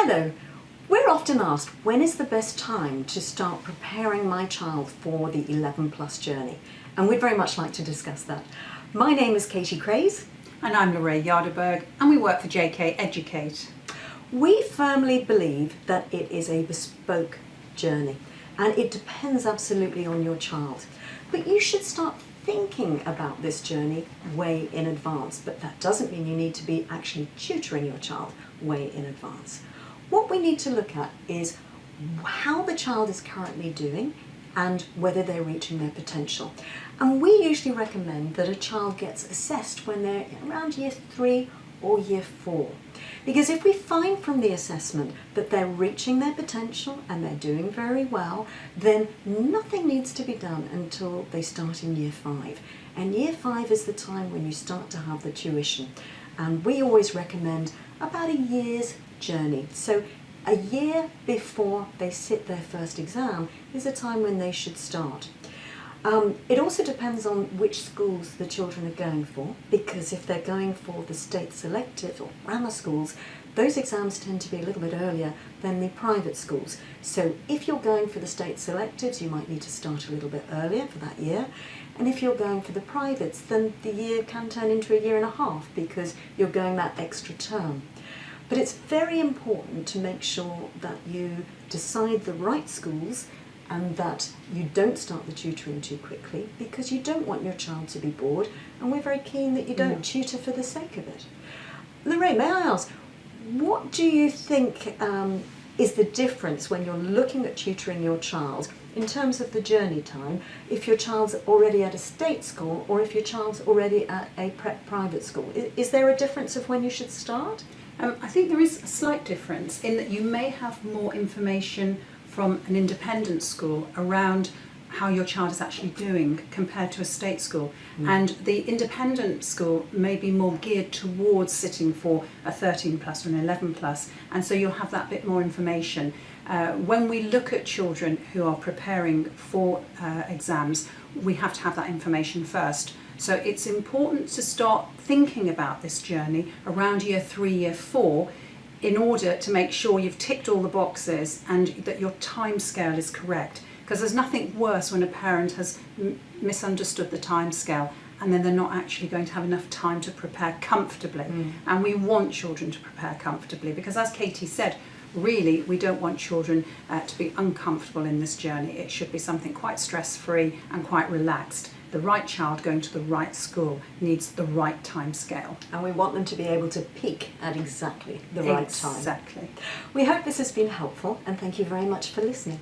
Hello. We're often asked, when is the best time to start preparing my child for the 11 plus journey? And we'd very much like to discuss that. My name is Katie Craze. And I'm Lorraine Yarderberg, and we work for JK Educate. We firmly believe that it is a bespoke journey, and it depends absolutely on your child. But you should start thinking about this journey way in advance, but that doesn't mean you need to be actually tutoring your child way in advance. What we need to look at is how the child is currently doing and whether they're reaching their potential. And we usually recommend that a child gets assessed when they're around year 3 or year 4. Because if we find from the assessment that they're reaching their potential and they're doing very well, then nothing needs to be done until they start in year 5. And year 5 is the time when you start to have the tuition. And we always recommend about a year's journey. So a year before they sit their first exam is a time when they should start. It also depends on which schools the children are going for, because if they're going for the state selective or grammar schools, those exams tend to be a little bit earlier than the private schools. So if you're going for the state selectives, you might need to start a little bit earlier for that year. And if you're going for the privates, then the year can turn into a year and a half because you're going that extra term. But it's very important to make sure that you decide the right schools and that you don't start the tutoring too quickly, because you don't want your child to be bored, and we're very keen that you don't tutor for the sake of it. Lorraine, may I ask, what do you think is the difference when you're looking at tutoring your child in terms of the journey time, if your child's already at a state school or if your child's already at a private school? Is there a difference of when you should start? I think there is a slight difference in that you may have more information from an independent school around how your child is actually doing compared to a state school. And the independent school may be more geared towards sitting for a 13 plus or an 11 plus, and so you'll have that bit more information. When we look at children who are preparing for exams, we have to have that information first. So it's important to start thinking about this journey around year 3, year 4, in order to make sure you've ticked all the boxes and that your time scale is correct. Because there's nothing worse when a parent has misunderstood the time scale and then they're not actually going to have enough time to prepare comfortably. And we want children to prepare comfortably, because as Katie said, really we don't want children to be uncomfortable in this journey. It should be something quite stress-free and quite relaxed. The right child going to the right school needs the right time scale. And we want them to be able to peak at exactly the right time. Exactly. We hope this has been helpful, and thank you very much for listening.